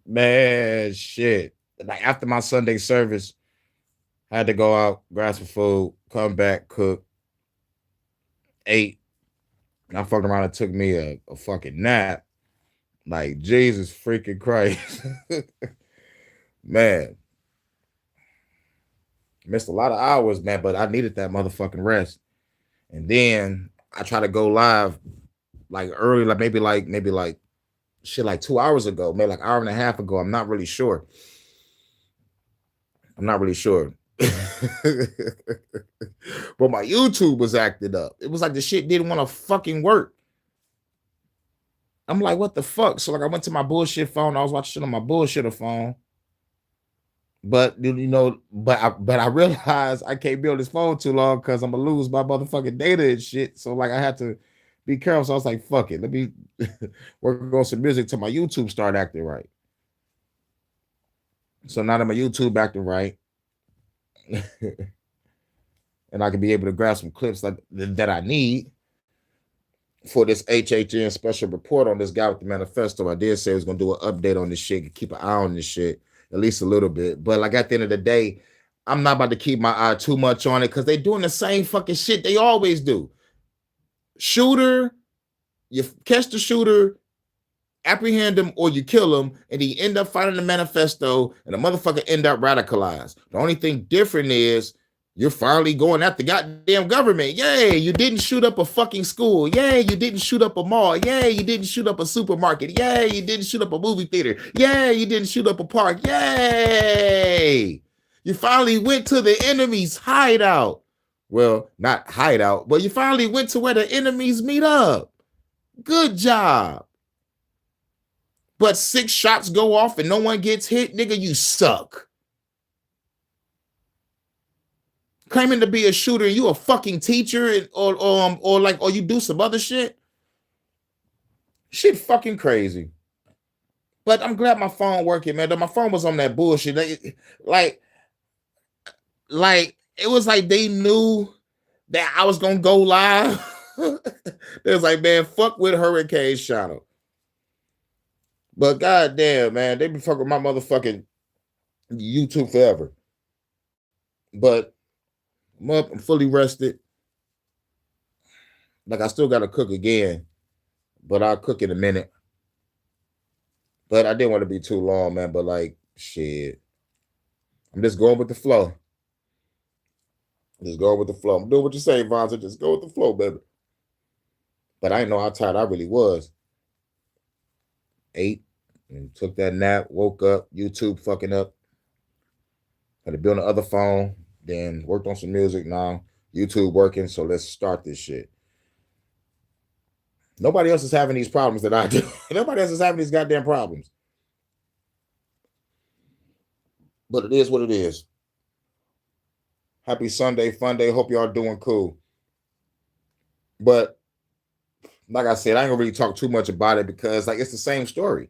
Man, shit. Like after my Sunday service, I had to go out, grab some food, come back, cook, ate. And I fucked around and took me a fucking nap. Like Jesus freaking Christ. Man, missed a lot of hours, man, but I needed that motherfucking rest. And then I try to go live like early, like maybe like shit like 2 hours ago, maybe like an hour and a half ago. I'm not really sure. I'm not really sure. But my YouTube was acting up. It was like the shit didn't want to fucking work. I'm like, what the fuck? So like I went to my bullshit phone. I was watching shit on my bullshitter phone. But but I realized I can't be on this phone too long because I'm gonna lose my motherfucking data and shit. So like I had to be careful. So I was like, fuck it. Let me work on some music till my YouTube start acting right. So now that my YouTube acting right, and I can be able to grab some clips that I need for this HHN special report on this guy with the manifesto. I did say I was gonna do an update on this shit, keep an eye on this shit, at least a little bit. But like at the end of the day, I'm not about to keep my eye too much on it because they're doing the same fucking shit they always do. Shooter, you catch the shooter, apprehend him, or you kill him, and he end up fighting the manifesto, and the motherfucker end up radicalized. The only thing different is you're finally going at the goddamn government. Yay, you didn't shoot up a fucking school. Yay, you didn't shoot up a mall. Yay, you didn't shoot up a supermarket. Yay, you didn't shoot up a movie theater. Yay, you didn't shoot up a park. Yay, you finally went to the enemy's hideout. Well, not hideout, but you finally went to where the enemies meet up. Good job. But 6 shots go off and no one gets hit, nigga, you suck. Claiming to be a shooter, you a fucking teacher, or you do some other shit. Shit fucking crazy. But I'm glad my phone working, man. My phone was on that bullshit. Like it was like they knew that I was gonna go live. It was like, man, fuck with Hurricane Shadow. But goddamn, man, they been fucking my motherfucking YouTube forever. But I'm up, I'm fully rested. Like I still gotta cook again, but I'll cook in a minute. But I didn't want to be too long, man. But like, shit, I'm just going with the flow. Just going with the flow. I'm doing what you say, Vonza. Just go with the flow, baby. But I didn't know how tired I really was. Ate and took that nap, woke up, YouTube fucking up. Had to be on the other phone, then worked on some music. Now YouTube working, so let's start this shit. Nobody else is having these problems that I do. Nobody else is having these goddamn problems. But it is what it is. Happy Sunday, fun day. Hope y'all doing cool. But like I said, I ain't gonna really talk too much about it because like it's the same story.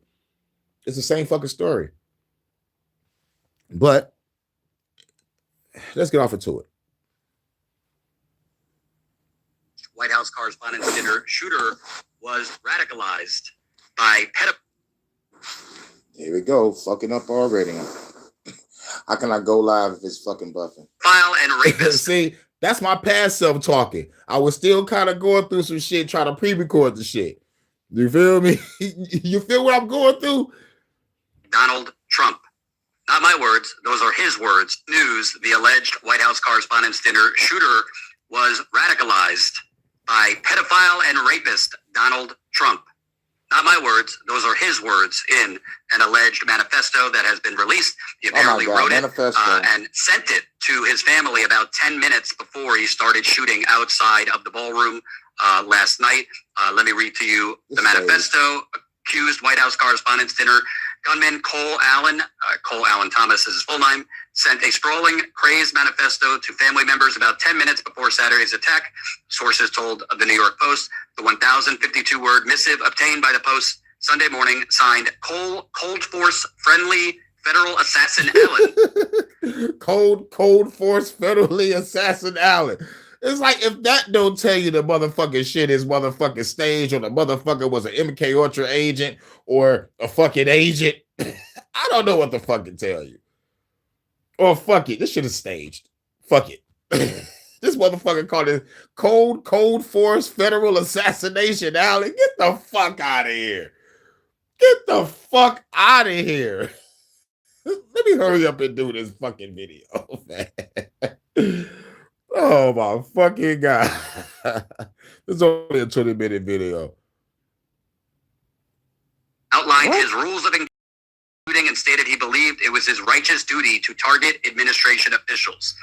It's the same fucking story. But let's get off into it. White House Correspondents' Dinner shooter was radicalized by pedophiles. Here we go, fucking up already. How can I go live if it's fucking buffing? File and rapist. See, that's my past self talking. I was still kind of going through some shit, trying to pre-record the shit. You feel me? You feel what I'm going through? Donald Trump. Not my words. Those are his words. News, the alleged White House Correspondents' Dinner shooter was radicalized by pedophile and rapist Donald Trump. Not my words. Those are his words in an alleged manifesto that has been released. He apparently wrote it and sent it to his family about 10 minutes before he started shooting outside of the ballroom last night. Let me read to you the manifesto. Accused White House Correspondents' Dinner gunman Cole Allen Thomas is his full name, sent a sprawling, crazed manifesto to family members about 10 minutes before Saturday's attack. Sources told the New York Post the 1,052-word missive obtained by the Post Sunday morning, signed Cold Force Friendly Federal Assassin Allen. Cold Force Federally Assassin Allen. It's like if that don't tell you the motherfucking shit is motherfucking staged or the motherfucker was an MK Ultra agent or a fucking agent I don't know what the fuck to tell you. Or fuck it, this shit is staged. Fuck it. This motherfucker called it Cold Force Federal Assassination, Allen. Get the fuck out of here. Get the fuck out of here. Let me hurry up and do this fucking video, man. Oh my fucking God. This is only a 20-minute video. Outlined his rules of engagement and stated he believed it was his righteous duty to target administration officials.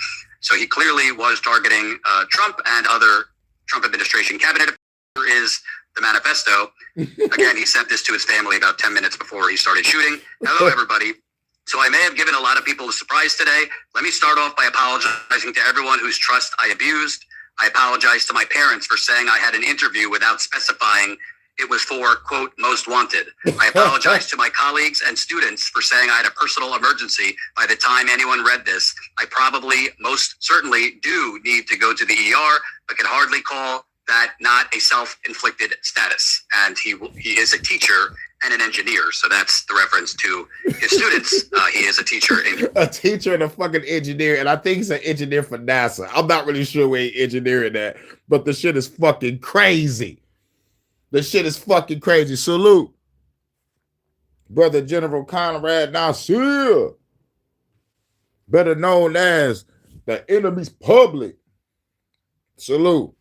So he clearly was targeting Trump and other Trump administration cabinet. Here is the manifesto. Again, he sent this to his family about 10 minutes before he started shooting. Hello, everybody. So I may have given a lot of people a surprise today. Let me start off by apologizing to everyone whose trust I abused. I apologize to my parents for saying I had an interview without specifying it was for, quote, most wanted. I apologize to my colleagues and students for saying I had a personal emergency. By the time anyone read this, I probably most certainly do need to go to the ER, but can hardly call that not a self-inflicted status. And he is a teacher and an engineer. So that's the reference to his students. He is a teacher. A teacher and a fucking engineer. And I think he's an engineer for NASA. I'm not really sure where he's engineering that, but the shit is fucking crazy. The shit is fucking crazy. Salute. Brother General Conrad Nasir, better known as the enemy's public. Salute.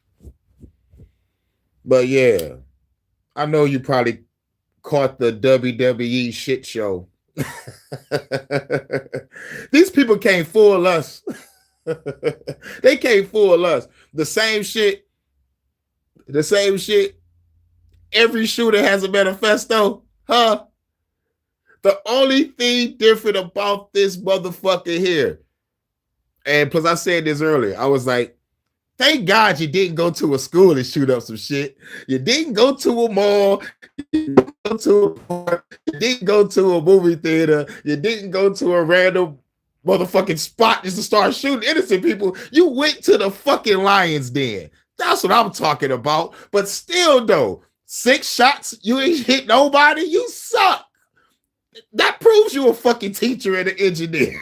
But yeah, I know you probably caught the WWE shit show. These people can't fool us. They can't fool us. The same shit. Every shooter has a manifesto, huh? The only thing different about this motherfucker here, and plus I said this earlier, I was like, thank God you didn't go to a school and shoot up some shit. You didn't go to a mall. You didn't go to a park. You didn't go to a movie theater. You didn't go to a random motherfucking spot just to start shooting innocent people. You went to the fucking Lion's Den. That's what I'm talking about. But still, though, 6 shots, you ain't hit nobody. You suck. That proves you a fucking teacher and an engineer.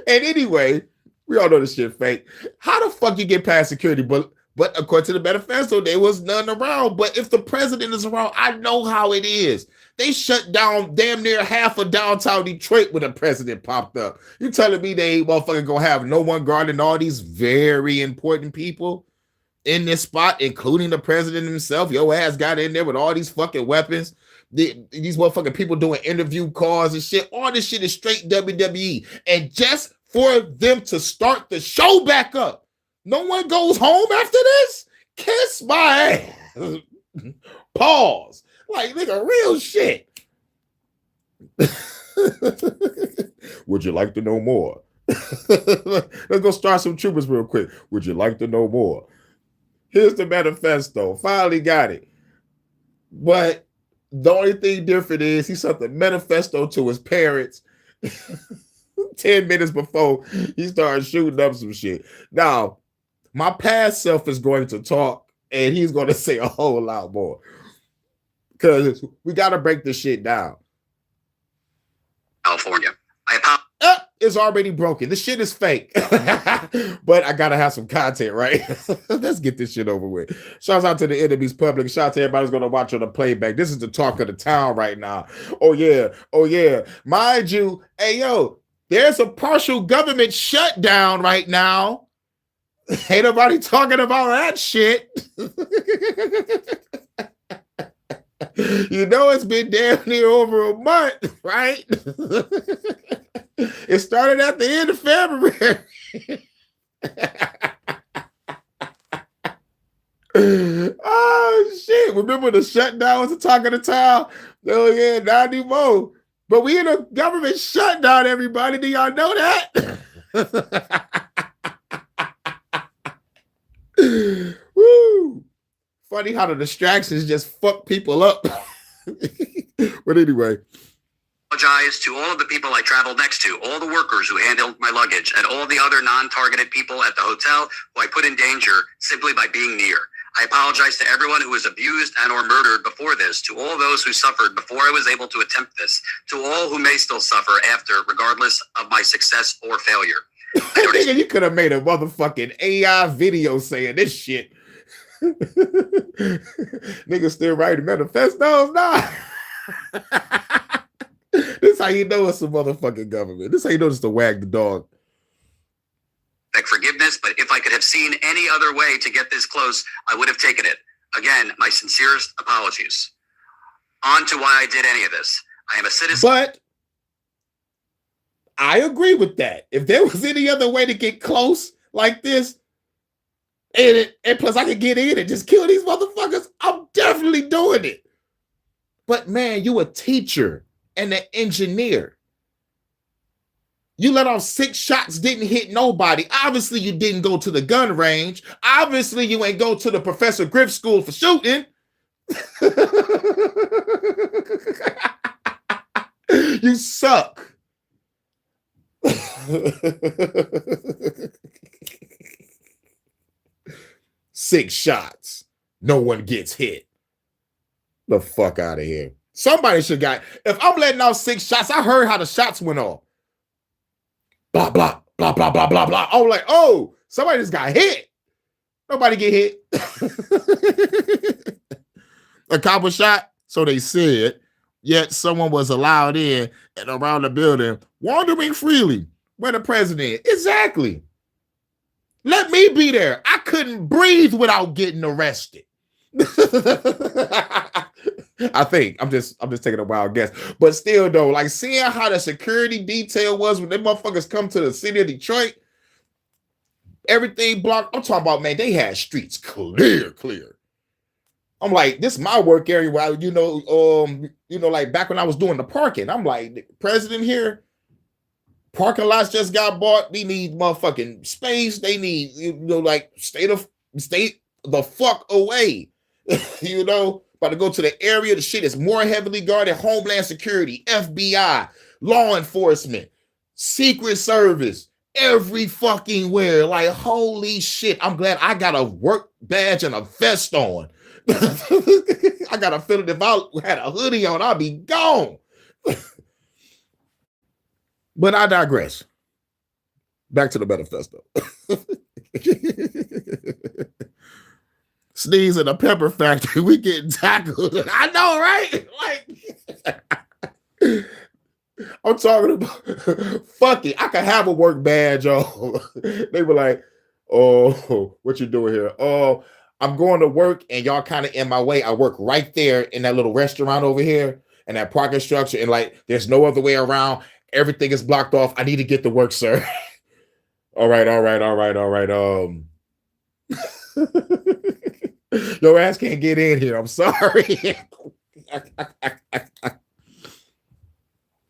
And anyway, we all know this shit fake. How the fuck you get past security? But according to the manifesto, there was none around. But if the president is around, I know how it is. They shut down damn near half of downtown Detroit when the president popped up. You telling me they ain't motherfucking gonna have no one guarding all these very important people in this spot, including the president himself? Your ass got in there with all these fucking weapons. These motherfucking people doing interview calls and shit. All this shit is straight WWE. And just for them to start the show back up, no one goes home after this? Kiss my ass. Pause. Like, nigga, real shit. Would you like to know more? Let's go start some troopers real quick. Would you like to know more? Here's the manifesto. Finally got it. But the only thing different is he sent the manifesto to his parents 10 minutes before he started shooting up some shit. Now, my past self is going to talk, and he's going to say a whole lot more. Because we got to break this shit down. California. It's already broken. This shit is fake. But I got to have some content, right? Let's get this shit over with. Shouts out to the enemy's public. Shout out to everybody who's going to watch on the playback. This is the talk of the town right now. Oh, yeah. Oh, yeah. Mind you, hey, yo, there's a partial government shutdown right now. Ain't nobody talking about that shit. You know, it's been damn near over a month, right? It started at the end of February. Oh, shit. Remember the shutdown was the talk of the town? Oh, yeah, not anymore. But we in a government shutdown, everybody. Do y'all know that? Woo! Funny how the distractions just fuck people up. But anyway. Apologize to all of the people I traveled next to, all the workers who handled my luggage, and all the other non-targeted people at the hotel who I put in danger simply by being near. I apologize to everyone who was abused and or murdered before this, to all those who suffered before I was able to attempt this, to all who may still suffer after, regardless of my success or failure. Nigga, you could have made a motherfucking AI video saying this shit. Nigga still writing manifestos? Nah. This how you know it's a motherfucking government. This how you know it's to wag the dog. Forgiveness, but if I could have seen any other way to get this close, I would have taken it. Again, my sincerest apologies. On to why I did any of this. I am a citizen. But I agree with that. If there was any other way to get close like this, and plus I could get in and just kill these motherfuckers, I'm definitely doing it. But man, you a teacher and an engineer. You let off 6 shots, didn't hit nobody. Obviously, you didn't go to the gun range. Obviously, you ain't go to the Professor Griff school for shooting. You suck. 6 shots. No one gets hit. The fuck out of here. Somebody should got. If I'm letting out 6 shots, I heard how the shots went off. Blah, blah, blah, blah, blah, blah, blah. I'm like, oh, somebody just got hit. Nobody get hit. A cop was shot, so they said, yet someone was allowed in and around the building, wandering freely. Where the president? Exactly. Let me be there. I couldn't breathe without getting arrested. I think I'm just taking a wild guess, but still though, like seeing how the security detail was when them motherfuckers come to the city of Detroit, everything blocked. I'm talking about, man, they had streets clear. I'm like, this is my work area. Where like back when I was doing the parking, I'm like, the president here, parking lots just got bought. We need motherfucking space. They need, like stay the fuck away, About to go to the area, the shit is more heavily guarded. Homeland Security, FBI, law enforcement, Secret Service, every fucking where. Like, holy shit. I'm glad I got a work badge and a vest on. I got a feeling if I had a hoodie on, I'd be gone. But I digress. Back to the manifesto. Sneeze in a pepper factory, we getting tackled. I know, right? Like, I'm talking about, fuck it, I could have a work badge on. They were like, oh, what you doing here? Oh, I'm going to work and y'all kind of in my way. I work right there in that little restaurant over here and that parking structure, and like, there's no other way around. Everything is blocked off. I need to get to work, sir. All right. Your ass can't get in here. I'm sorry. To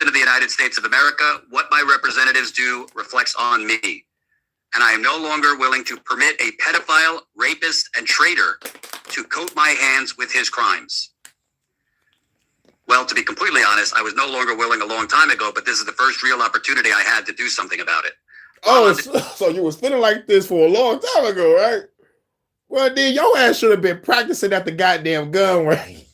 the United States of America, what my representatives do reflects on me. And I am no longer willing to permit a pedophile, rapist, and traitor to coat my hands with his crimes. Well, to be completely honest, I was no longer willing a long time ago, but this is the first real opportunity I had to do something about it. Oh, so you was feeling like this for a long time ago, right? Well, then your ass should have been practicing at the goddamn gun range.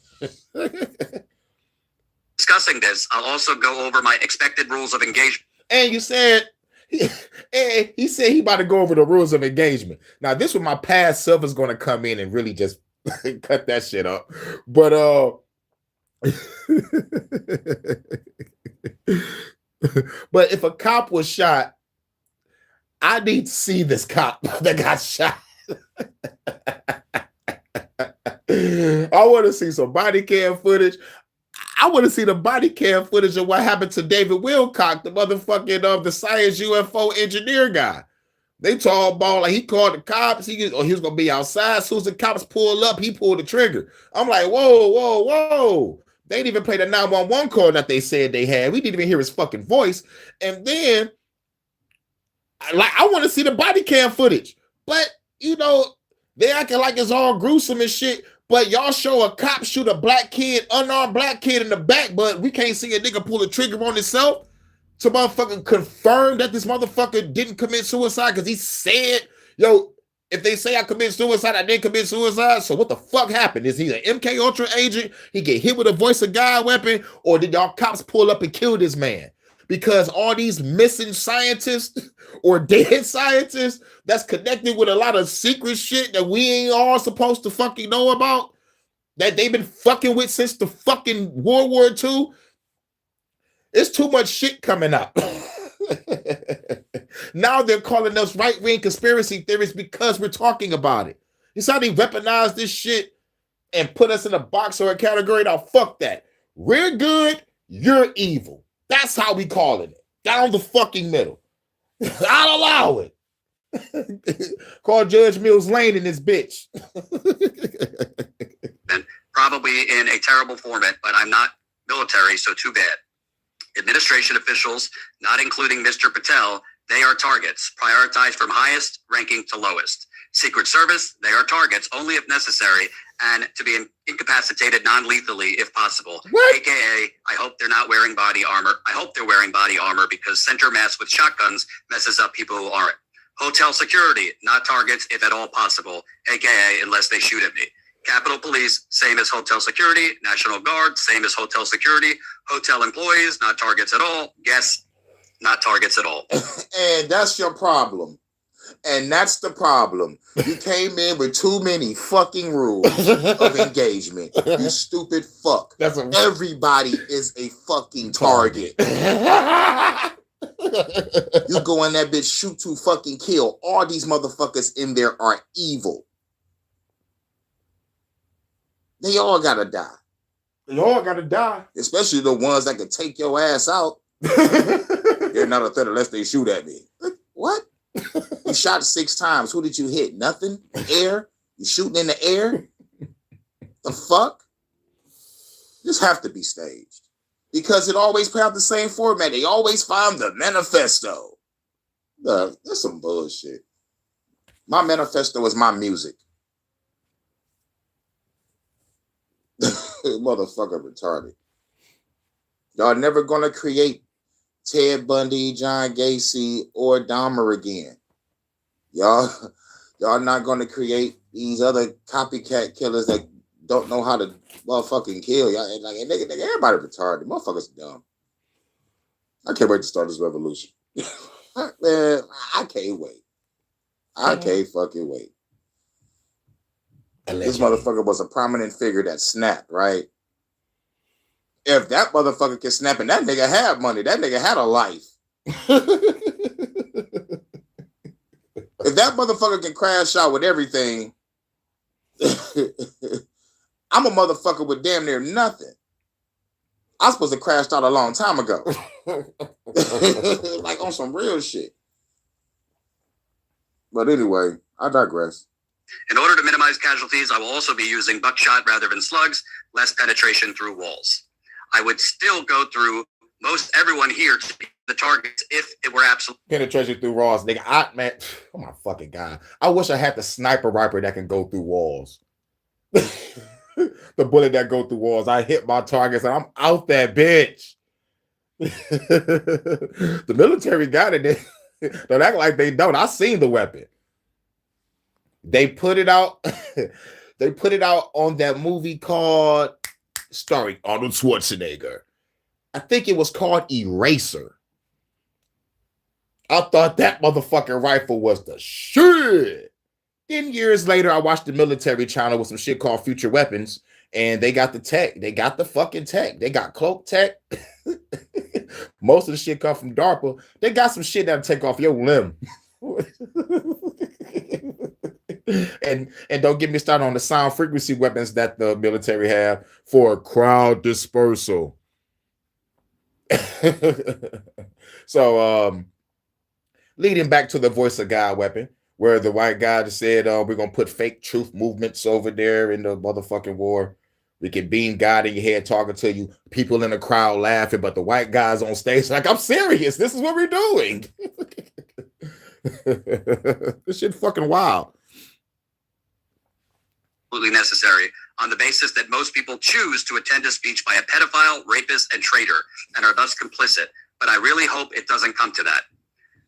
Discussing this, I'll also go over my expected rules of engagement. And you said, he said he about to go over the rules of engagement. Now, this was my past self is going to come in and really just cut that shit up. But, but if a cop was shot, I need to see this cop that got shot. I want to see some body cam footage. I want to see the body cam footage of what happened to David Wilcock, the motherfucking the science UFO engineer guy. They tall ball like he called the cops. He was gonna be outside. As soon as the cops pull up, he pulled the trigger. I'm like, whoa. They didn't even play the 911 call that they said they had. We didn't even hear his fucking voice. And then, I want to see the body cam footage. But, they acting like it's all gruesome and shit. But y'all show a cop shoot a unarmed black kid in the back, but we can't see a nigga pull a trigger on himself to motherfucking confirm that this motherfucker didn't commit suicide because he said, If they say I commit suicide, I didn't commit suicide. So what the fuck happened? Is he an MK Ultra agent? He get hit with a voice of God weapon, or did y'all cops pull up and kill this man? Because all these missing scientists or dead scientists that's connected with a lot of secret shit that we ain't all supposed to fucking know about, that they've been fucking with since the fucking World War II. It's too much shit coming up. Now they're calling us right-wing conspiracy theorists because we're talking about it. It's how they weaponize this shit and put us in a box or a category. Now, fuck that. We're good, you're evil. That's how we calling it. Down the fucking middle. I'll allow it. Call Judge Mills Lane in this bitch. And probably in a terrible format, but I'm not military, so too bad. Administration officials, not including Mr. Patel, they are targets, prioritized from highest ranking to lowest. Secret Service, they are targets only if necessary and to be incapacitated non-lethally if possible. What? AKA, I hope they're not wearing body armor. I hope they're wearing body armor because center mass with shotguns messes up people who aren't. Hotel security, not targets if at all possible, AKA unless they shoot at me. Capitol Police, same as hotel security. National Guard, same as hotel security. Hotel employees, not targets at all. Guests, not targets at all. And that's your problem. And that's the problem. You came in with too many fucking rules of engagement. You stupid fuck. Everybody is a fucking target. You go in that bitch, shoot to fucking kill. All these motherfuckers in there are evil. They all gotta die. They all gotta die. Especially the ones that can take your ass out. They're not a threat unless they shoot at me. What? You shot 6 times. Who did you hit? Nothing? Air? You shooting in the air? The fuck? This have to be staged. Because it always play out the same format. They always find the manifesto. That's some bullshit. My manifesto is my music. Motherfucker retarded. Y'all never gonna create Ted Bundy, John Gacy, or Dahmer again. Y'all not gonna create these other copycat killers that don't know how to motherfucking kill. Y'all like nigga, everybody retarded. Motherfuckers dumb. I can't wait to start this revolution. Man, I can't wait. I can't fucking wait. This motherfucker was a prominent figure that snapped, right? If that motherfucker can snap and that nigga had money, that nigga had a life. If that motherfucker can crash out with everything, I'm a motherfucker with damn near nothing. I was supposed to crash out a long time ago. Like on some real shit. But anyway, I digress. In order to minimize casualties, I will also be using buckshot rather than slugs, less penetration through walls. I would still go through most everyone here to be the targets if it were absolute penetration through walls, nigga. Man, oh my fucking god! I wish I had the sniper rifle that can go through walls. The bullet that go through walls. I hit my targets and I'm out that bitch. The military got it. Don't act like they don't. I seen the weapon. They put it out. They put it out on that movie called starring Arnold Schwarzenegger. I think it was called Eraser. I thought that motherfucking rifle was the shit. Then years later, I watched the military channel with some shit called Future Weapons, and they got the tech. They got the fucking tech. They got cloak tech. Most of the shit come from DARPA. They got some shit that'll take off your limb. And don't get me started on the sound frequency weapons that the military have for crowd dispersal. So leading back to the voice of God weapon, where the white guy just said, we're gonna put fake truth movements over there in the motherfucking war. We can beam God in your head talking to you, people in the crowd laughing, but the white guys on stage like, I'm serious, this is what we're doing. This shit fucking wild. Absolutely necessary on the basis that most people choose to attend a speech by a pedophile, rapist, and traitor and are thus complicit. But I really hope it doesn't come to that.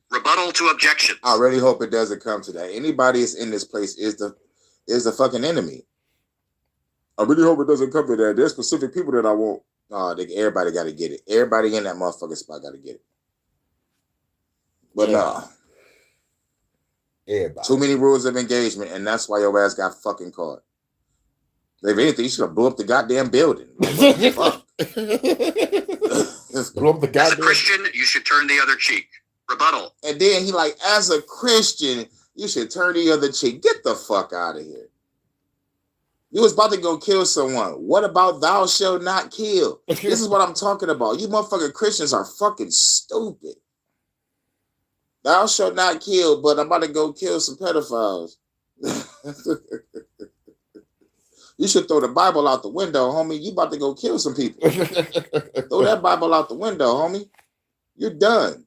Rebuttal to objections. I really hope it doesn't come to that. Anybody that's in this place is the fucking enemy. I really hope it doesn't come to that. There's specific people that I want. Everybody got to get it. Everybody in that motherfucking spot got to get it. But no. Everybody. Too many rules of engagement, and that's why your ass got fucking caught. If anything, you should have blew up the goddamn building. Like, what the fuck? Just blew up the goddamn. As a Christian, you should turn the other cheek. Rebuttal. And then he like, as a Christian, you should turn the other cheek. Get the fuck out of here. You was about to go kill someone. What about thou shalt not kill? This is what I'm talking about. You motherfucking Christians are fucking stupid. Thou shalt not kill, but I'm about to go kill some pedophiles. You should throw the Bible out the window, homie. You about to go kill some people. Throw that Bible out the window, homie. You're done.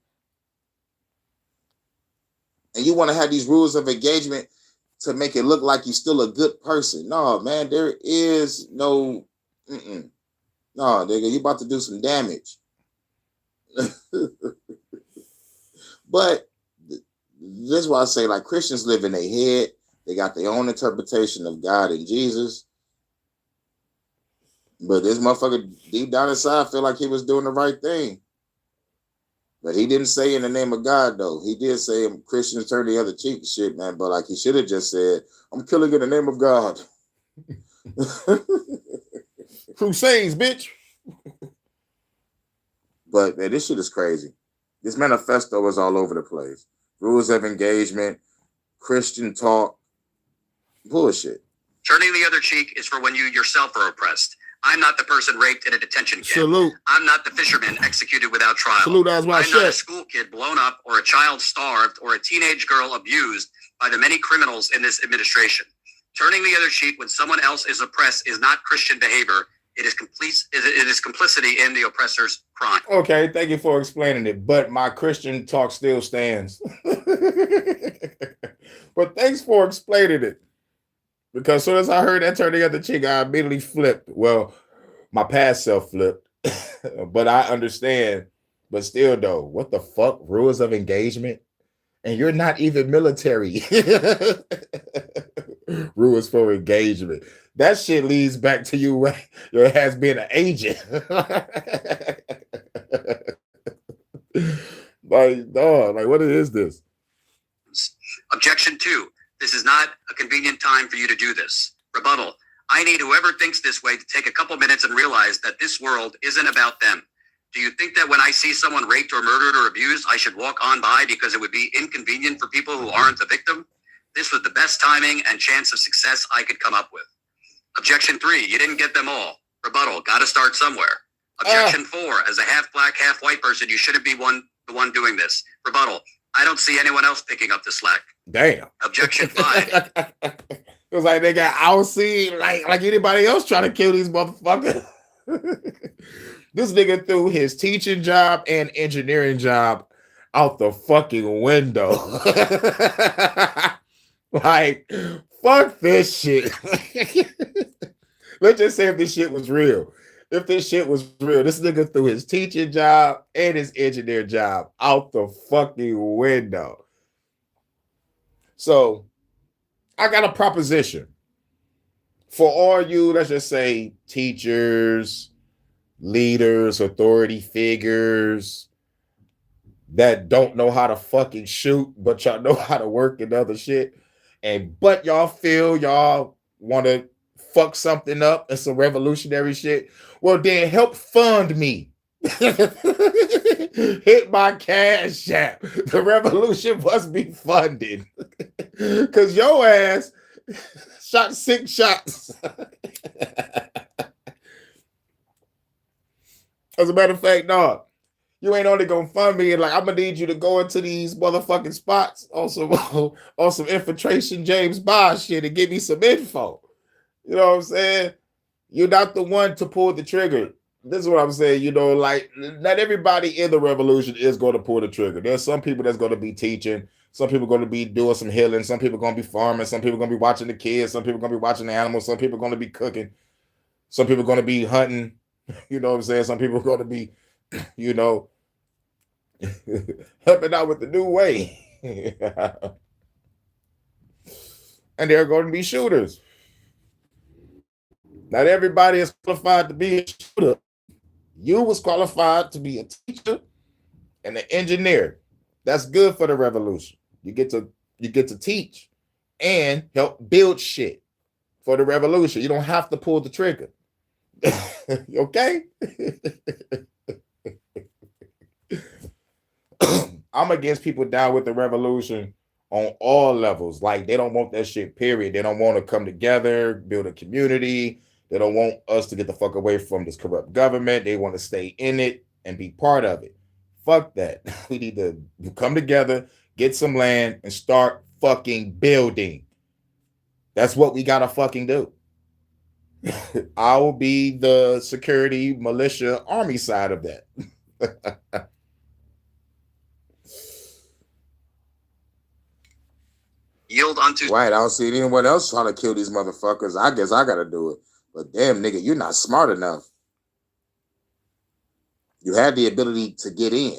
And you want to have these rules of engagement to make it look like you're still a good person. No, man, there is no... No, nigga, you about to do some damage. But this is why I say, like, Christians live in their head. They got their own interpretation of God and Jesus. But this motherfucker deep down inside feel like he was doing the right thing. But he didn't say in the name of God, though. He did say Christians turn the other cheek shit, man. But like he should have just said, I'm killing in the name of God. Crusades, bitch. But man, this shit is crazy. This manifesto is all over the place. Rules of engagement, Christian talk, bullshit. Turning the other cheek is for when you yourself are oppressed. I'm not the person raped in a detention camp. Salute. I'm not the fisherman executed without trial. Salute, that's my I'm not a school kid blown up or a child starved or a teenage girl abused by the many criminals in this administration. Turning the other cheek when someone else is oppressed is not Christian behavior. It is complicity in the oppressor's crime. Okay, thank you for explaining it, but my Christian talk still stands. But thanks for explaining it. Because as soon as I heard that turn the other cheek, I immediately flipped. Well, my past self flipped. But I understand. But still, though, what the fuck? Rules of engagement? And you're not even military. Rules for engagement. That shit leads back to you your ass being an agent. Like, dog, like, what is this? Objection 2. This is not a convenient time for you to do this. Rebuttal. I need whoever thinks this way to take a couple minutes and realize that this world isn't about them. Do you think that when I see someone raped or murdered or abused, I should walk on by because it would be inconvenient for people who aren't the victim? This was the best timing and chance of success I could come up with. Objection 3. You didn't get them all. Rebuttal. Got to start somewhere. Objection 4. As a half black, half white person, you shouldn't be the one doing this. Rebuttal. I don't see anyone else picking up the slack. Damn. Objection 5. It was like they got outseen like anybody else trying to kill these motherfuckers. This nigga threw his teaching job and engineering job out the fucking window. Like, fuck this shit. Let's just say if this shit was real. If this shit was real, this nigga threw his teaching job and his engineer job out the fucking window. So, I got a proposition for all you, let's just say, teachers, leaders, authority figures that don't know how to fucking shoot, but y'all know how to work and other shit. But y'all feel y'all want to fuck something up and some revolutionary shit. Well, then help fund me. Hit my cash app. The revolution must be funded. Because your ass shot 6 shots. As a matter of fact, no. You ain't only gonna fund me, and like I'm gonna need you to go into these motherfucking spots on some infiltration James Bond shit and give me some info. You know what I'm saying? You're not the one to pull the trigger. This is what I'm saying. You know, like not everybody in the revolution is going to pull the trigger. There's some people that's going to be teaching. Some people are going to be doing some healing. Some people are going to be farming. Some people are going to be watching the kids. Some people are going to be watching the animals. Some people are going to be cooking. Some people are going to be hunting. You know what I'm saying? Some people are going to be, you know, helping out with the new way. And there are going to be shooters. Not everybody is qualified to be a shooter. You was qualified to be a teacher and an engineer. That's good for the revolution. You get to teach and help build shit for the revolution. You don't have to pull the trigger. Okay? I'm against people down with the revolution on all levels. Like, they don't want that shit, period. They don't want to come together, build a community. They don't want us to get the fuck away from this corrupt government. They want to stay in it and be part of it. Fuck that. We need to come together, get some land, and start fucking building. That's what we gotta fucking do. I will be the security, militia, army side of that. Yield unto. Right, I don't see anyone else trying to kill these motherfuckers. I guess I gotta do it. But damn, nigga, you're not smart enough. You had the ability to get in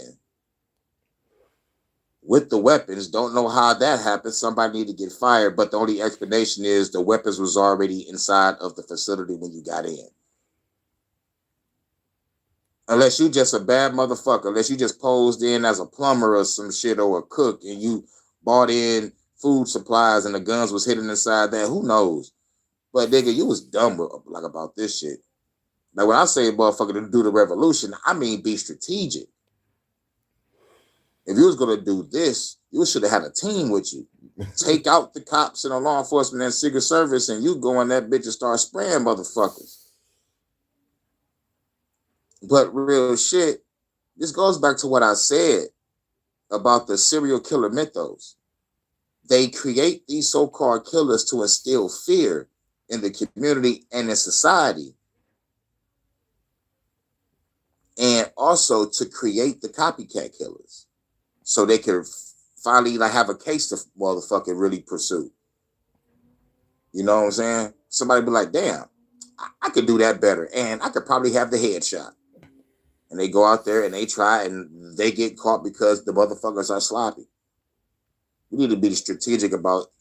with the weapons. Don't know how that happened. Somebody need to get fired, but the only explanation is the weapons was already inside of the facility when you got in. Unless you just a bad motherfucker, unless you just posed in as a plumber or some shit or a cook and you bought in food supplies and the guns was hidden inside that, who knows? But nigga, you was dumb like about this shit. Now, when I say motherfucker to do the revolution, I mean be strategic. If you was gonna do this, you should have had a team with you. Take out the cops and the law enforcement and Secret Service, and you go in that bitch and start spraying motherfuckers. But real shit, this goes back to what I said about the serial killer mythos. They create these so-called killers to instill fear in the community and in society. And also to create the copycat killers. So they could finally like have a case to motherfucking really pursue. You know what I'm saying? Somebody be like, damn, I could do that better. And I could probably have the headshot. And they go out there and they try and they get caught because the motherfuckers are sloppy. We need to be strategic about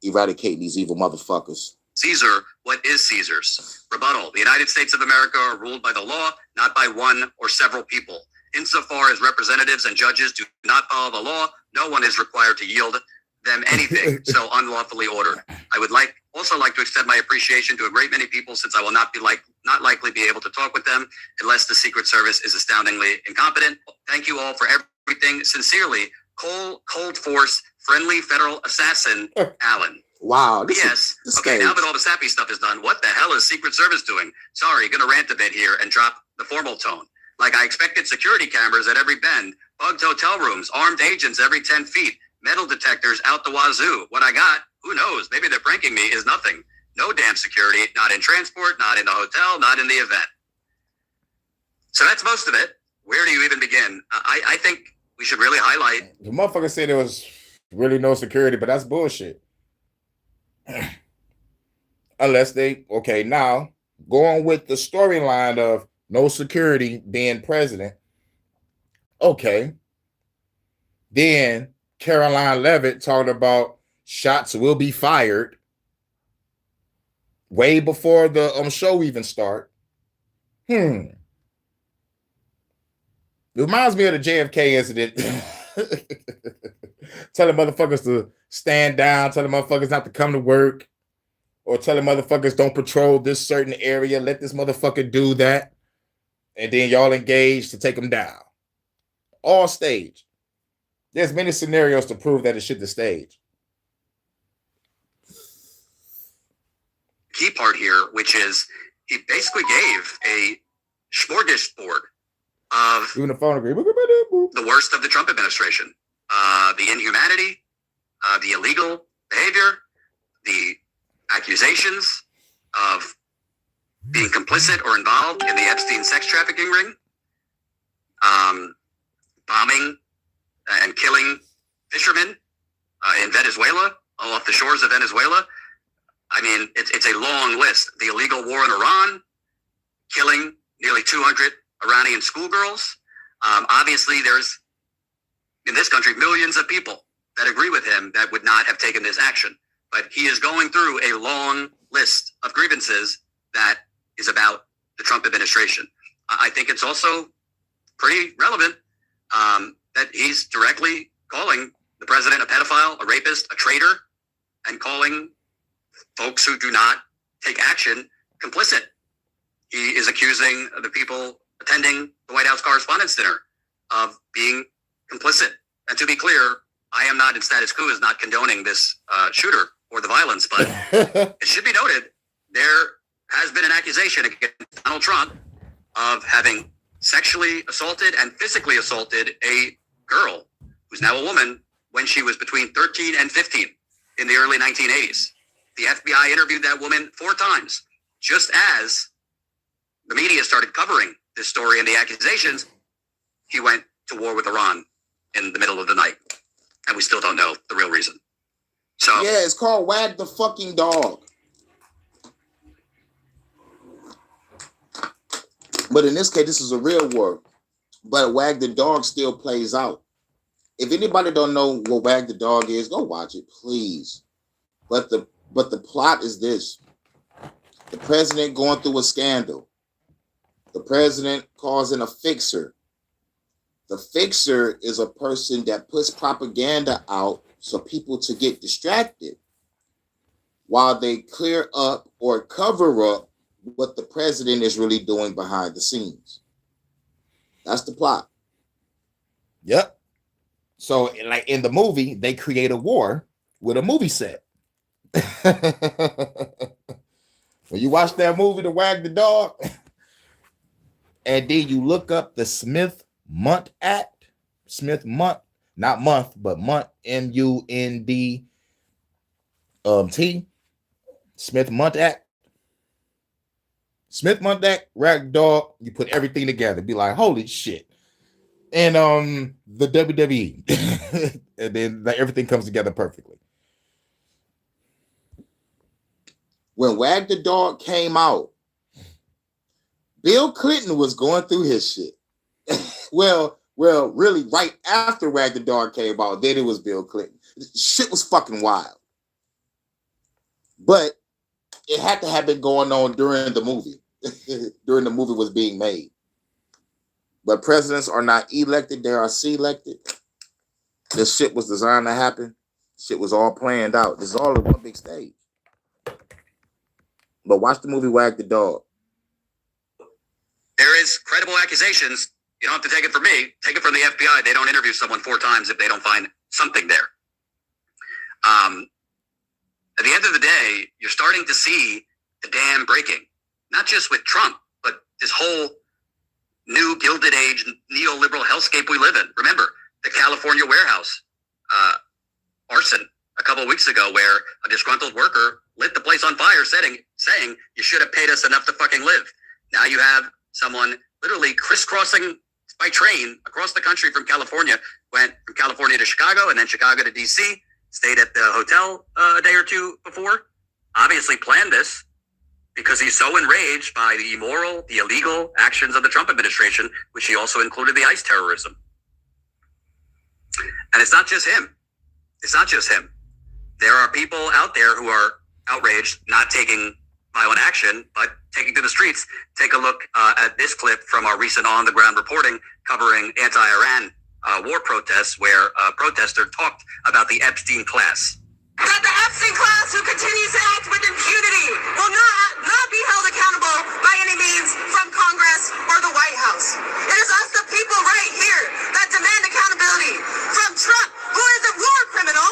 eradicating these evil motherfuckers. Caesar, what is Caesar's? Rebuttal. The United States of America are ruled by the law, not by one or several people. Insofar as representatives and judges do not follow the law, no one is required to yield them anything so unlawfully ordered. I would also like to extend my appreciation to a great many people, since I will not likely be able to talk with them unless the Secret Service is astoundingly incompetent. Thank you all for everything. Sincerely, Cold Force, friendly federal assassin, Allen. Wow. Yes. Okay, now that all the sappy stuff is done, what the hell is Secret Service doing? Sorry, gonna rant a bit here and drop the formal tone. Like I expected security cameras at every bend, bugged hotel rooms, armed agents every 10 feet, metal detectors out the wazoo. What I got, who knows? Maybe they're pranking me, is nothing. No damn security, not in transport, not in the hotel, not in the event. So that's most of it. Where do you even begin? I think we should really highlight. The motherfucker said there was really no security, but that's bullshit. Unless they, okay, now going with the storyline of no security being president. Okay. Then Caroline Leavitt talked about shots will be fired way before the show even start. It reminds me of the JFK incident. Telling motherfuckers to stand down, telling motherfuckers not to come to work, or telling motherfuckers don't patrol this certain area, let this motherfucker do that, and then y'all engage to take them down. All staged. There's many scenarios to prove that it's shit to stage. Key part here, which is he basically gave a smorgasbord of Even the phone agree. the worst of the Trump administration. The inhumanity, the illegal behavior, the accusations of being complicit or involved in the Epstein sex trafficking ring, bombing and killing fishermen in Venezuela, all off the shores of Venezuela. I mean, it's a long list. The illegal war in Iran, killing nearly 200 Iranian schoolgirls. Obviously, there's in this country, millions of people that agree with him that would not have taken this action. But he is going through a long list of grievances that is about the Trump administration. I think it's also pretty relevant that he's directly calling the president a pedophile, a rapist, a traitor, and calling folks who do not take action complicit. He is accusing the people attending the White House Correspondents' Dinner of being complicit. And to be clear, I am not, and status quo is not condoning this shooter or the violence, but it should be noted there has been an accusation against Donald Trump of having sexually assaulted and physically assaulted a girl who's now a woman when she was between 13 and 15 in the early 1980s. The FBI interviewed that woman 4 times. Just as the media started covering this story and the accusations, he went to war with Iran in the middle of the night. And we still don't know the real reason. So yeah, it's called Wag the Fucking Dog. But in this case, this is a real war. But Wag the Dog still plays out. If anybody don't know what Wag the Dog is, go watch it, please. But the plot is this. The president going through a scandal. The president calls in a fixer. The fixer is a person that puts propaganda out so people to get distracted while they clear up or cover up what the president is really doing behind the scenes. That's the plot. Yep. So, like in the movie, they create a war with a movie set. When you watch that movie, The Wag the Dog, and then you look up the Smith-Mundt Act, Smith-Mundt, not month, but Mundt, M-U-N-D-T, Smith-Mundt Act. Smith-Mundt Act, Wag the Dog, you put everything together, be like, holy shit. And the WWE, and then everything comes together perfectly. When Wag the Dog came out, Bill Clinton was going through his shit. well, really, right after Wag the Dog came out, then it was Bill Clinton. Shit was fucking wild. But it had to have been going on during the movie. During the movie was being made. But presidents are not elected, they are selected. This shit was designed to happen. Shit was all planned out. This is all in one big stage. But watch the movie Wag the Dog. there is credible accusations. You don't have to take it from me. Take it from the FBI. They don't interview someone 4 times if they don't find something there. At the end of the day, you're starting to see the dam breaking, not just with Trump, but this whole new Gilded Age neoliberal hellscape we live in. Remember the California warehouse arson a couple of weeks ago, where a disgruntled worker lit the place on fire, saying you should have paid us enough to fucking live. Now you have someone literally crisscrossing by train across the country from California, went from California to Chicago and then Chicago to DC, stayed at the hotel a day or two before, obviously planned this because he's so enraged by the immoral, the illegal actions of the Trump administration, which he also included the ICE terrorism. And it's not just him. It's not just him. There are people out there who are outraged, not taking violent action, but taking to the streets. Take a look at this clip from our recent on-the-ground reporting covering anti-Iran war protests, where a protester talked about the Epstein class. That the Epstein class who continues to act with impunity will not be held accountable by any means from Congress or the White House. It is us, the people right here, that demand accountability from Trump, who is a war criminal.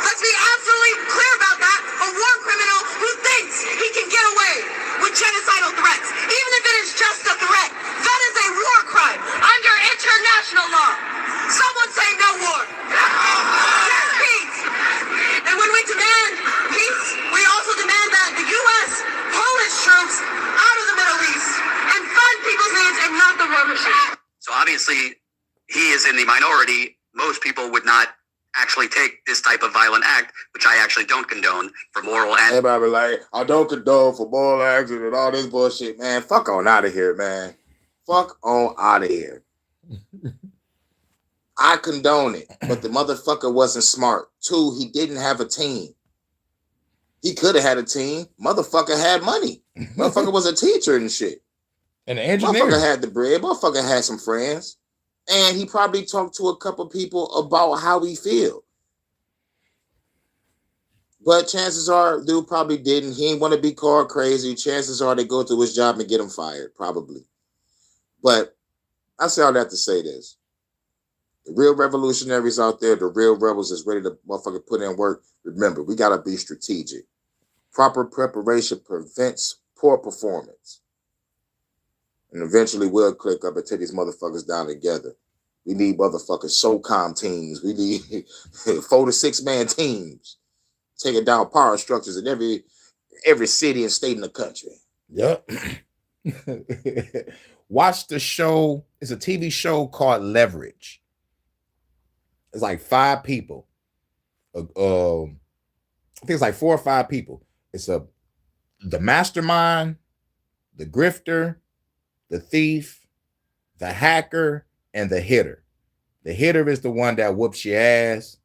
Let's be absolutely clear about that. A war criminal who thinks he can get away with genocidal threats, even if it is just a threat. That is a war crime under international law. Someone say no war. Yes, peace. And when we demand peace, we also demand that the U.S. pull its troops out of the Middle East and fund people's needs and not the war machine. So obviously, he is in the minority. Most people would not actually take this type of violent act, which I actually don't condone for moral and... Everybody be like, I don't condone for moral action and all this bullshit, man. Fuck on out of here, man. Fuck on out of here. I condone it, but the motherfucker wasn't smart. 2, he didn't have a team. He could have had a team. Motherfucker had money. Motherfucker was a teacher and shit. And an engineer. Motherfucker had the bread. Motherfucker had some friends. And he probably talked to a couple people about how he feel. But chances are, dude probably didn't. He didn't want to be called crazy. Chances are they go through his job and get him fired, probably. But I say all that to say this. The real revolutionaries out there, the real rebels that's ready to motherfucker put in work, remember, we got to be strategic. Proper preparation prevents poor performance. And eventually we'll click up and take these motherfuckers down together. We need motherfuckers SOCOM teams. We need 4 to 6 man teams. Taking down power structures in every city and state in the country. Yep. Watch the show. It's a TV show called Leverage. It's like 5 people. I think it's like 4 or 5 people. It's the mastermind, the grifter, the thief, the hacker, and the hitter. The hitter is the one that whoops your ass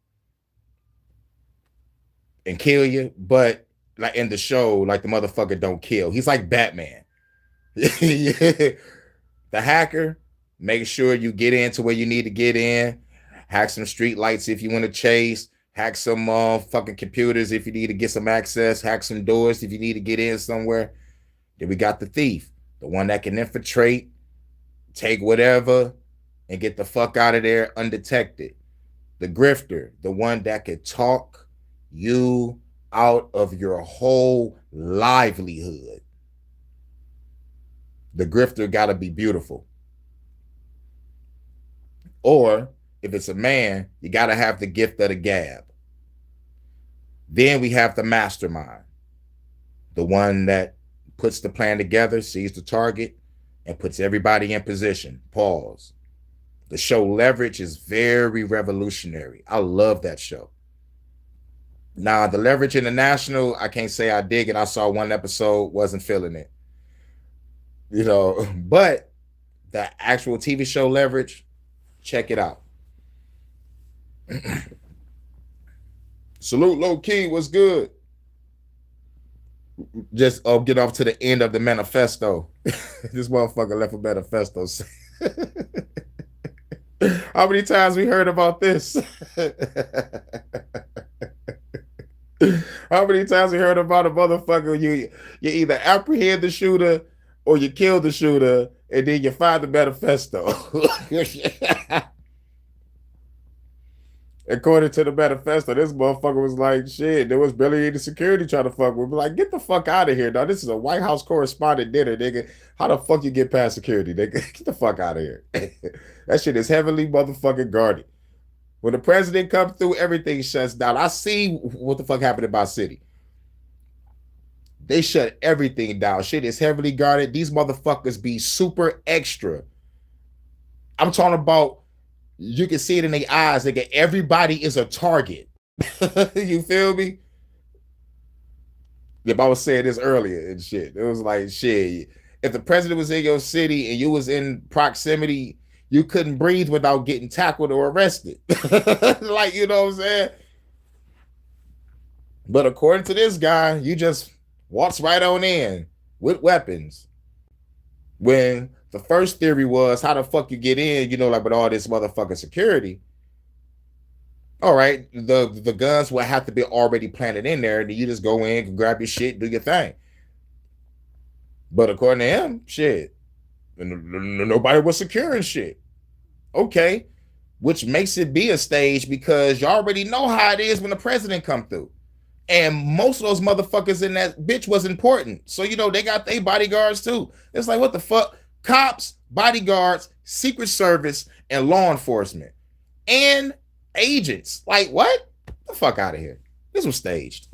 and kill you, but like in the show, like the motherfucker don't kill. He's like Batman. The hacker, make sure you get into where you need to get in. Hack some street lights if you want to chase. Hack some fucking computers if you need to get some access. Hack some doors if you need to get in somewhere. Then we got the thief, the one that can infiltrate, take whatever, and get the fuck out of there undetected. The grifter, the one that could talk you out of your whole livelihood. The grifter got to be beautiful. Or if it's a man, you got to have the gift of the gab. Then we have the mastermind, the one that puts the plan together, sees the target, and puts everybody in position. Pause. The show Leverage is very revolutionary. I love that show. Now, the Leverage International, I can't say I dig it. I saw 1 episode, wasn't feeling it. You know, but the actual TV show Leverage, check it out. Salute Low Key, what's good? Just get off to the end of the manifesto. This motherfucker left a manifesto. How many times we heard about this? How many times we heard about a motherfucker? You either apprehend the shooter or you kill the shooter, and then you find the manifesto. According to the manifesto, this motherfucker was like, shit, there was barely any security trying to fuck with me. Like, get the fuck out of here, dog. This is a White House correspondent dinner, nigga. How the fuck you get past security, nigga? Get the fuck out of here. That shit is heavily motherfucking guarded. When the president comes through, everything shuts down. I see what the fuck happened in my city. They shut everything down. Shit is heavily guarded. These motherfuckers be super extra. I'm talking about, you can see it in their eyes. Nigga, everybody is a target. You feel me? If I was saying this earlier and shit, it was like, shit, if the president was in your city and you was in proximity, you couldn't breathe without getting tackled or arrested. Like, you know what I'm saying? But according to this guy, you just walks right on in with weapons. When the first theory was, how the fuck you get in, you know, like with all this motherfucking security. All right, the guns will have to be already planted in there, and you just go in, grab your shit, do your thing. But according to him, shit, nobody was securing shit. Okay, which makes it be a stage because you already know how it is when the president come through. And most of those motherfuckers in that bitch was important. So, you know, they got their bodyguards too. It's like, what the fuck? Cops, bodyguards, Secret Service, and law enforcement. And agents. Like, what? Get the fuck out of here. This was staged.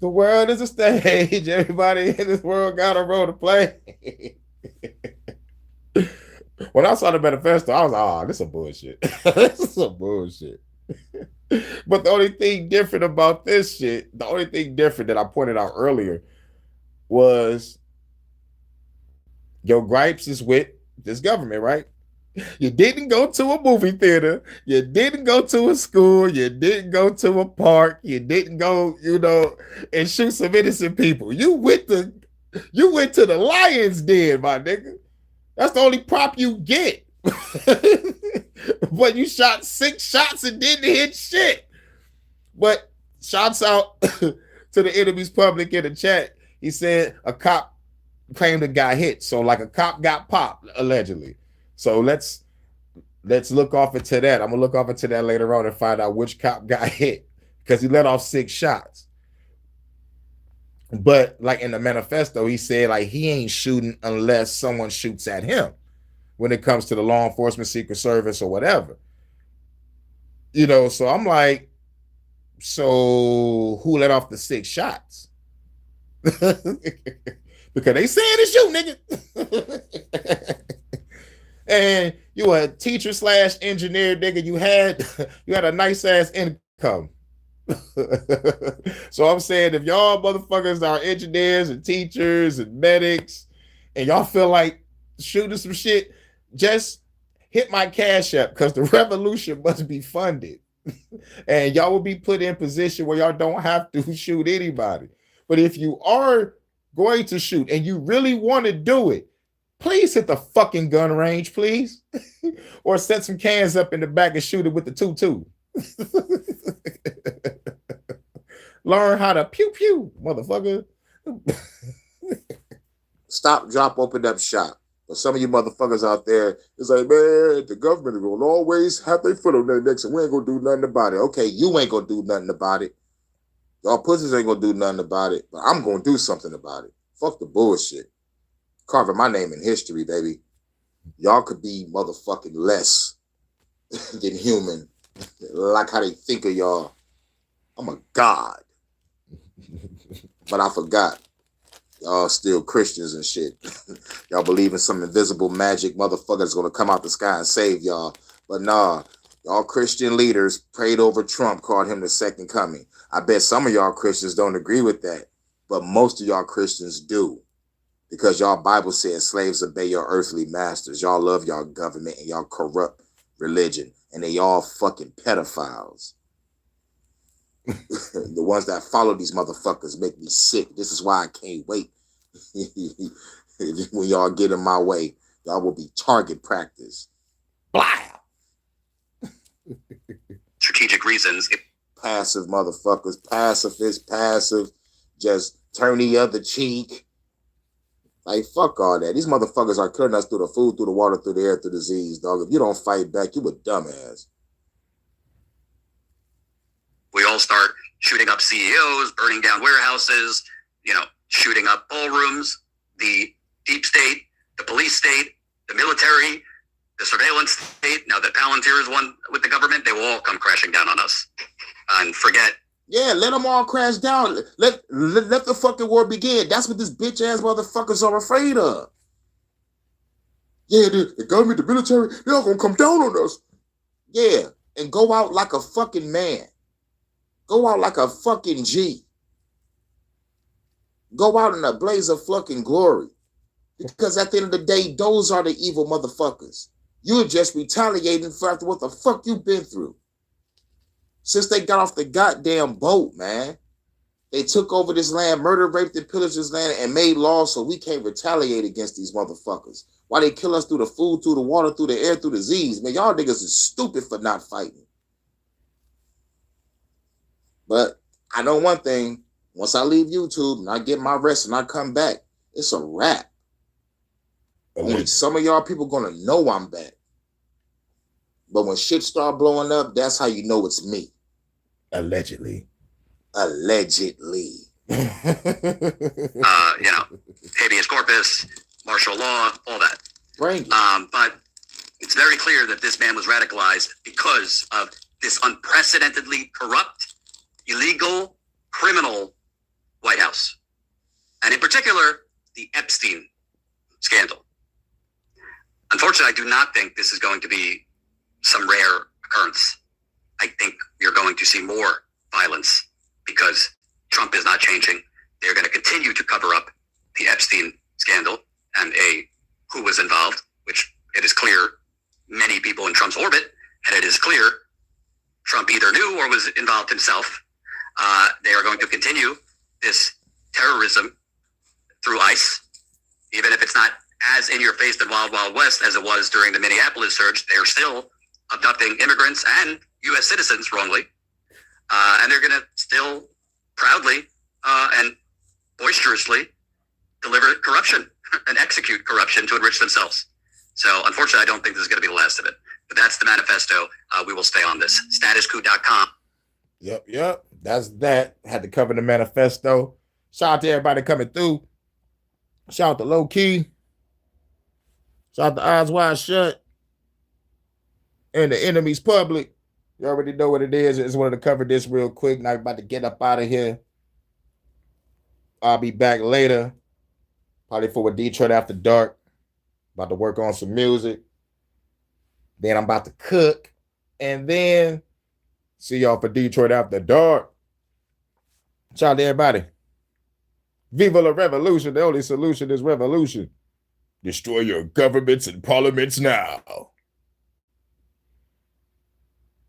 The world is a stage. Everybody in this world got a role to play. When I saw the manifesto, I was like, oh, this is some bullshit. This is some bullshit. But the only thing different about this shit, the only thing different that I pointed out earlier was your gripes is with this government, right? You didn't go to a movie theater. You didn't go to a school. You didn't go to a park. You didn't go, and shoot some innocent people. You went to the lion's den, my nigga. That's the only prop you get. But you shot 6 shots and didn't hit shit. But shouts out to the enemy's public in the chat. He said a cop claimed a guy hit. So like a cop got popped, allegedly. So let's look off into that. I'm gonna look off into that later on and find out which cop got hit, because he let off 6 shots. But like in the manifesto, he said like he ain't shooting unless someone shoots at him when it comes to the law enforcement, Secret Service, or whatever. So I'm like, so who let off the 6 shots? Because they saying it's you, nigga. And you a teacher / engineer, nigga. You had a nice ass income. So I'm saying, if y'all motherfuckers are engineers and teachers and medics, and y'all feel like shooting some shit, just hit my Cash App, because the revolution must be funded. And y'all will be put in position where y'all don't have to shoot anybody. But if you are going to shoot and you really want to do it, please hit the fucking gun range, please. Or set some cans up in the back and shoot it with the 2-2. Learn how to pew pew, motherfucker. Stop, drop, open up shop. But some of you motherfuckers out there is like, man, the government is going to always have their foot on their necks and we ain't going to do nothing about it. Okay, you ain't going to do nothing about it. Y'all pussies ain't going to do nothing about it. But I'm going to do something about it. Fuck the bullshit. Carving my name in history, baby. Y'all could be motherfucking less than human. Like how they think of y'all. I'm a god. But I forgot. Y'all still Christians and shit. Y'all believe in some invisible magic motherfuckers gonna come out the sky and save y'all. But nah, y'all Christian leaders prayed over Trump, called him the second coming. I bet some of y'all Christians don't agree with that, but most of y'all Christians do. Because y'all Bible says slaves obey your earthly masters. Y'all love y'all government and y'all corrupt religion. And they all fucking pedophiles. The ones that follow these motherfuckers make me sick. This is why I can't wait. When y'all get in my way, y'all will be target practice. Blah. Strategic reasons. Passive motherfuckers. Pacifist, passive. Just turn the other cheek. Like, fuck all that. These motherfuckers are killing us through the food, through the water, through the air, through the disease, dog. If you don't fight back, you a dumbass. We all start shooting up CEOs, burning down warehouses, shooting up ballrooms, the deep state, the police state, the military, the surveillance state. Now that Palantir is one with the government, they will all come crashing down on us. And forget. Yeah, let them all crash down. Let the fucking war begin. That's what this bitch ass motherfuckers are afraid of. Yeah, the government, the military, they're all gonna come down on us. Yeah, and go out like a fucking man. Go out like a fucking G. Go out in a blaze of fucking glory. Because at the end of the day, those are the evil motherfuckers. You're just retaliating for after what the fuck you've been through. Since they got off the goddamn boat, man. They took over this land, murdered, raped, and pillaged this land, and made laws so we can't retaliate against these motherfuckers. Why they kill us through the food, through the water, through the air, through the disease. Man, y'all niggas is stupid for not fighting. But I know one thing. Once I leave YouTube and I get my rest and I come back, it's a wrap. Only some of y'all people gonna know I'm back. But when shit start blowing up, that's how you know it's me. Allegedly. Allegedly. Habeas corpus, martial law, all that. Bring it. But it's very clear that this man was radicalized because of this unprecedentedly corrupt, illegal, criminal White House. And in particular, the Epstein scandal. Unfortunately, I do not think this is going to be some rare occurrence. I think you're going to see more violence because Trump is not changing. They're going to continue to cover up the Epstein scandal and who was involved, which or was involved himself. They are going to continue this terrorism through ICE, even if it's not as in your face than Wild Wild West as it was during the Minneapolis surge. They're still abducting immigrants and U.S. citizens wrongly, and they're going to still proudly and boisterously deliver corruption and execute corruption to enrich themselves. So unfortunately, I don't think this is going to be the last of it. But that's the manifesto. We will stay on this. Statuscoup.com. Yep. That's that. Had to cover the manifesto. Shout out to everybody coming through. Shout out to Low Key. Shout out to Eyes Wide Shut. And the Enemy's Public. You already know what it is. I just wanted to cover this real quick. Now I'm about to get up out of here. I'll be back later. Probably for a Detroit After Dark. About to work on some music. Then I'm about to cook. And then see y'all for Detroit After Dark. Shout out to everybody. Viva la revolution. The only solution is revolution. Destroy your governments and parliaments now.